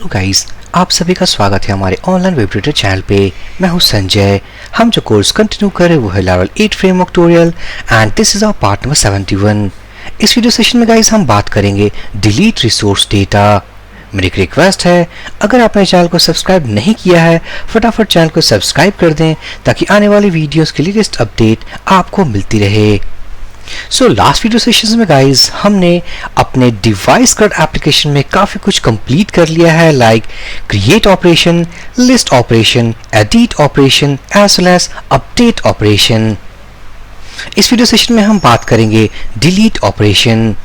Hello guys, आप सभी का स्वागत है हमारे ऑनलाइन वेब ट्यूटर चैनल पे। मैं हूं संजय। हम जो कोर्स कंटिन्यू कर रहे हैं वो है level 8 framework tutorial and this is our part number 71। इस वीडियो सेशन में गाइस हम बात करेंगे डिलीट रिसोर्स डेटा। मेरी एक रिक्वेस्ट है, अगर आपने चैनल को सब्सक्राइब नहीं किया है फटाफट चैनल को सब्सक्राइब कर दें ताकि आने वाली वीडियोस की लेटेस्ट अपडेट आपको मिलती रहे। सो लास्ट वीडियो सेशंस में गाइस हमने अपने डिवाइस क्रेड एप्लीकेशन में काफ़ी कुछ कंप्लीट कर लिया है, like create operation, list operation, edit operation as well as update operation. इस वीडियो सेशन में हम बात करेंगे डिलीट ऑपरेशन।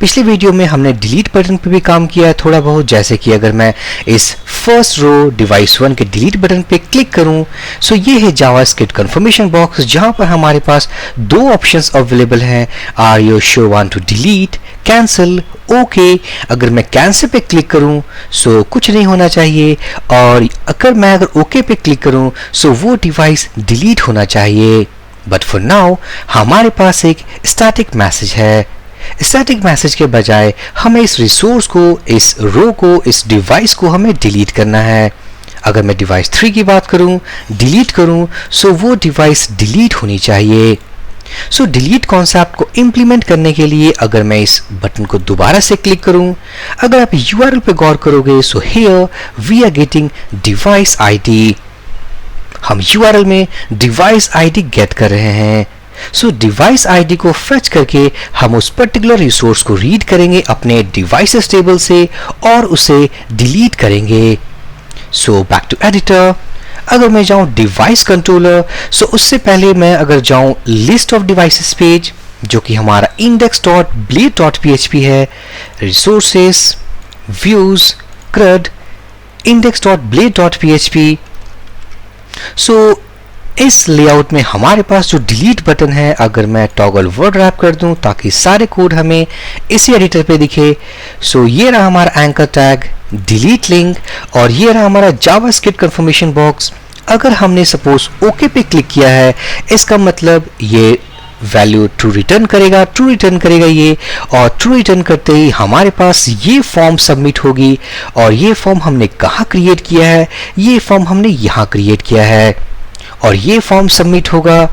पिछले वीडियो में हमने डिलीट बटन पे भी काम किया है थोड़ा बहुत, जैसे कि अगर मैं इस फर्स्ट रो डिवाइस 1 के डिलीट बटन पे क्लिक करूं सो ये है जावास्क्रिप्ट कंफर्मेशन बॉक्स जहां पर हमारे पास दो ऑप्शंस अवेलेबल हैं, are you sure want to delete, cancel, okay. अगर मैं कैंसिल पे क्लिक करूं सो कुछ नहीं होना चाहिए, और अगर मैं ओके पे क्लिक करूं सो वो डिवाइस डिलीट होना चाहिए। बट फॉर नाउ हमारे पास एक स्टैटिक मैसेज है। स्टैटिक मैसेज के बजाय हमें इस रिसोर्स को, इस रो को, इस डिवाइस को हमें डिलीट करना है। अगर मैं डिवाइस 3 की बात करूं, डिलीट करूं सो वो डिवाइस डिलीट होनी चाहिए। सो डिलीट कॉन्सेप्ट को इंप्लीमेंट करने के लिए अगर मैं इस बटन को दोबारा से क्लिक करूं, अगर आप यूआरएल पे गौर करोगे so here we are getting device ID. हम यूआरएल में डिवाइस आईडी गेट कर रहे हैं। सो डिवाइस आईडी को फेच करके हम उस पर्टिकुलर रिसोर्स को रीड करेंगे अपने डिवाइसेस टेबल से और उसे डिलीट करेंगे। So back to editor. अगर मैं जाऊं डिवाइस कंट्रोलर सो उससे पहले मैं अगर जाऊं लिस्ट ऑफ डिवाइसेस पेज जो कि हमारा index.blade.php है, रिसोर्सेस, व्यूज, CRUD, index.blade.php। सो इस लेआउट में हमारे पास जो डिलीट बटन है, अगर मैं टॉगल वर्ड रैप कर दूं ताकि सारे कोड हमें इसी एडिटर पे दिखे, सो ये रहा हमारा एंकर टैग, डिलीट लिंक, और ये रहा हमारा जावास्क्रिप्ट कंफर्मेशन बॉक्स। अगर हमने सपोज ओके पे क्लिक किया है इसका मतलब ये वैल्यू ट्रू रिटर्न करेगा ये, और ट्रू रिटर्न करते ही हमारे पास ये फॉर्म सबमिट होगी। और ये फॉर्म हमने कहाँ क्रिएट किया है? ये फॉर्म हमने यहाँ क्रिएट किया है, और ये फॉर्म सबमिट होगा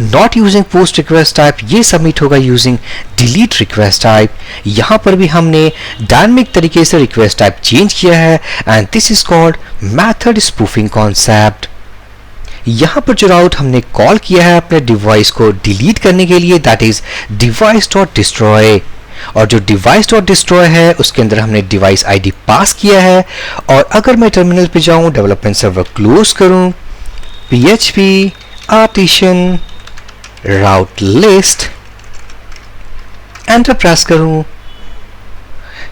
not using post request type, ये सबमिट होगा यूजिंग डिलीट रिक्वेस्ट टाइप। यहाँ पर भी हमने डायनामिक तरीके से रिक्वेस्ट टाइप चेंज किया है and this is called method spoofing concept. यहाँ पर जो राउट हमने कॉल किया है अपने डिवाइस को डिलीट करने के लिए, that is device dot destroy, और जो डिवाइस डॉट डिस्ट्रॉय है उसके अंदर हमने डिवाइस आईडी पास किया है। और अगर मैं टर्मिनल पे जाऊँ, डेवलपमेंट सर्वर क्लोज करूँ, PHP artisan route list enter press करूं,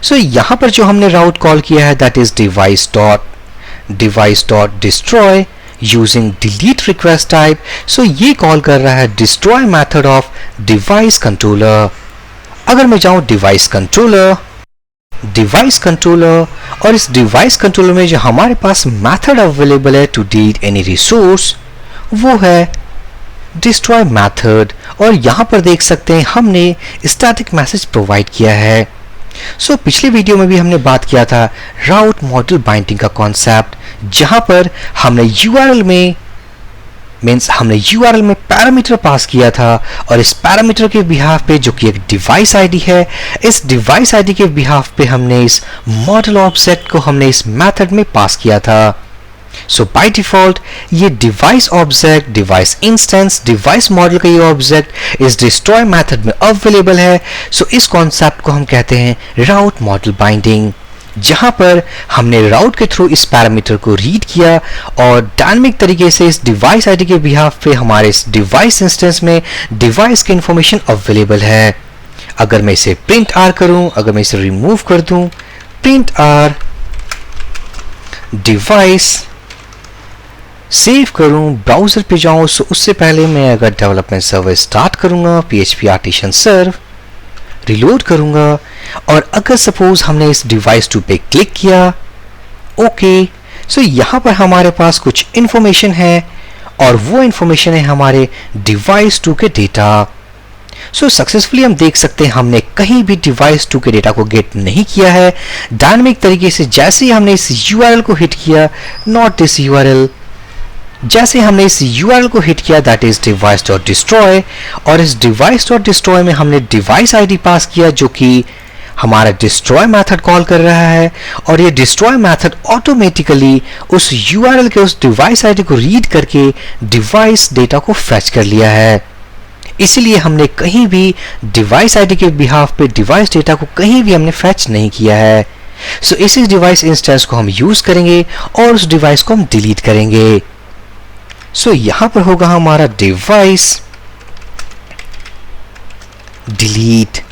सो यहां पर जो हमने राउट कॉल किया है that is device dot destroy using delete request type. So ये कॉल कर रहा है destroy method of device controller. अगर मैं जाऊं डिवाइस कंट्रोलर और इस डिवाइस कंट्रोलर में जो हमारे पास मेथड अवेलेबल है टू डिलीट एनी रिसोर्स वो है डिस्ट्रॉय मेथड, और यहां पर देख सकते हैं हमने स्टैटिक मैसेज प्रोवाइड किया है। सो पिछले वीडियो में भी हमने बात किया था राउट मॉडल बाइंडिंग का कॉन्सेप्ट, जहां पर हमने यूआरएल में पैरामीटर पास किया था, और इस पैरामीटर के बिहाफ पे जो कि एक डिवाइस आईडी है, इस डिवाइस आईडी के बिहाफ पे हमने इस मॉडल ऑब्जेक्ट को हमने इस मेथड में पास किया था। सो बाय डिफॉल्ट ये device object, device instance, device model का ये ऑब्जेक्ट इस डिस्ट्रॉय मेथड में अवेलेबल है। सो इस कॉन्सेप्ट को हम कहते हैं राउट मॉडल बाइंडिंग, जहां पर हमने राउट के थ्रू इस पैरामीटर को रीड किया और डायनामिक तरीके से इस डिवाइस आईडी के बिहाफ पे हमारे इस डिवाइस इंस्टेंस में डिवाइस की इंफॉर्मेशन अवेलेबल है। अगर मैं इसे प्रिंट आर करूं, अगर मैं इसे रिमूव कर दूं, प्रिंट आर डिवाइस सेव करूं, ब्राउजर पे जाऊं, सो उससे पहले मैं अगर डेवलपमेंट सर्वर स्टार्ट करूंगा, PHP आर्टिसन सर्व रिलोड करूंगा, और अगर सपोज हमने इस डिवाइस 2 पे क्लिक किया, ओके, सो यहां पर हमारे पास कुछ इंफॉर्मेशन है, और वो इंफॉर्मेशन है हमारे डिवाइस 2 के डेटा। सो सक्सेसफुली हम देख सकते हैं हमने कहीं भी डिवाइस 2 के डेटा को गेट नहीं किया है डायनामिक तरीके से। जैसे ही हमने इस URL को हिट किया, नॉट दिस URL, जैसे हमने इस URL को हिट किया दैट इज device.destroy, और इस device.destroy में हमने डिवाइस आईडी पास किया जो कि हमारा डिस्ट्रॉय मेथड कॉल कर रहा है, और ये डिस्ट्रॉय मेथड ऑटोमेटिकली उस URL के उस डिवाइस आईडी को रीड करके डिवाइस डेटा को फेच कर लिया है। इसीलिए हमने कहीं भी डिवाइस आईडी के बिहाफ पे डिवाइस डेटा को कहीं भी हमने फेच नहीं किया है। सो इस डिवाइस इंस्टेंस को हम यूज करेंगे और उस डिवाइस को हम डिलीट करेंगे। सो यहां पर होगा हमारा डिवाइस डिलीट।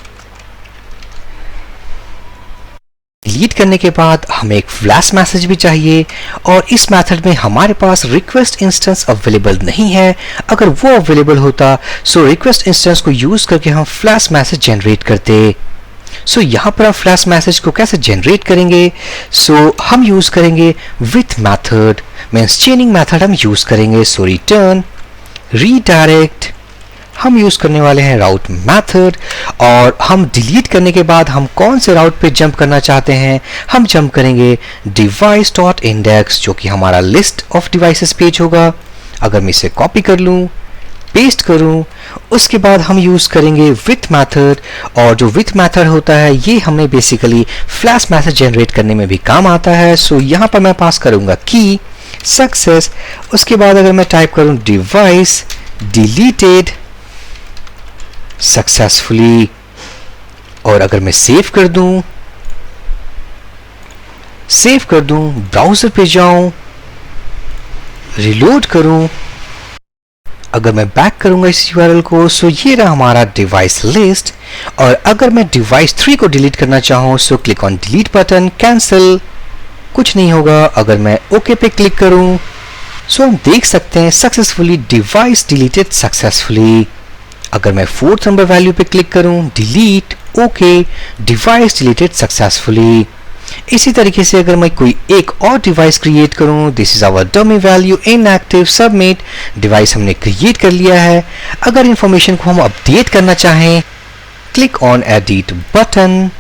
डिलीट करने के बाद हमें एक फ्लैश मैसेज भी चाहिए, और इस मेथड में हमारे पास रिक्वेस्ट इंस्टेंस अवेलेबल नहीं है। अगर वो अवेलेबल होता सो रिक्वेस्ट इंस्टेंस को यूज करके हम फ्लैश मैसेज जनरेट करते। सो यहाँ पर हम फ्लैश मैसेज को कैसे जनरेट करेंगे? सो हम यूज करेंगे विथ मैथड, मींस चेनिंग मैथड हम यूज करेंगे। सो रिटर्न रीडायरेक्ट, हम यूज करने वाले हैं राउट मैथड, और हम डिलीट करने के बाद हम कौन से राउट पे जंप करना चाहते हैं, हम जंप करेंगे device.index, जो कि हमारा लिस्ट ऑफ डिवाइसेस पेज होगा। अगर मैं इसे कॉपी कर लूं, पेस्ट करूं, उसके बाद हम यूज करेंगे विथ मैथड, और जो विथ मैथड होता है ये हमें बेसिकली फ्लैश मैसेज जनरेट करने में भी काम आता है। सो यहाँ पर मैं पास करूंगा की सक्सेस, उसके बाद अगर मैं टाइप करूं डिवाइस डिलीटेड सक्सेसफुली, और अगर मैं सेव कर दूं, ब्राउजर पे जाऊं, रिलोड करूं, अगर मैं बैक करूंगा इस URL को, सो ये रहा हमारा डिवाइस लिस्ट। और अगर मैं डिवाइस 3 को डिलीट करना चाहूं so click on delete button, cancel, कुछ नहीं होगा। अगर मैं ओके पे क्लिक करूं सो हम देख सकते हैं सक्सेसफुली डिवाइस डिलीटेड सक्सेसफुली। अगर मैं 4th नंबर वैल्यू पे क्लिक करूं, delete, okay, device deleted successfully. इसी तरीके से अगर मैं कोई एक और डिवाइस क्रिएट करूं, this is our dummy value inactive, submit, device हमने क्रिएट कर लिया है। अगर इंफॉर्मेशन को हम अपडेट करना चाहें, क्लिक ऑन एडिट बटन,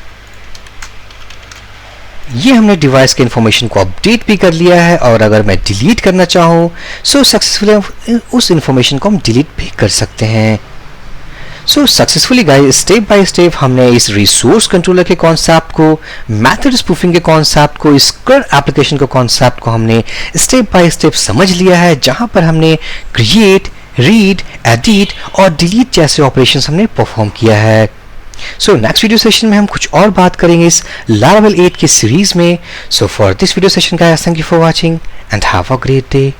ये हमने डिवाइस के इंफॉर्मेशन को अपडेट भी कर लिया है। और अगर मैं डिलीट करना चाहूं सो सक्सेसफुली उस इंफॉर्मेशन को हम डिलीट भी कर सकते हैं। सो successfully guys, step by step हमने इस रिसोर्स कंट्रोलर के कॉन्सेप्ट को, मेथड स्पूफिंग के कॉन्सेप्ट को, इस कर एप्लीकेशन के कॉन्सेप्ट को हमने स्टेप बाय स्टेप समझ लिया है, जहां पर हमने क्रिएट, रीड, एडिट और डिलीट जैसे ऑपरेशंस हमने परफॉर्म किया है। सो नेक्स्ट वीडियो सेशन में हम कुछ और बात करेंगे इस Laravel 8 की सीरीज में। So for this video session guys, thank you for watching and have a great day.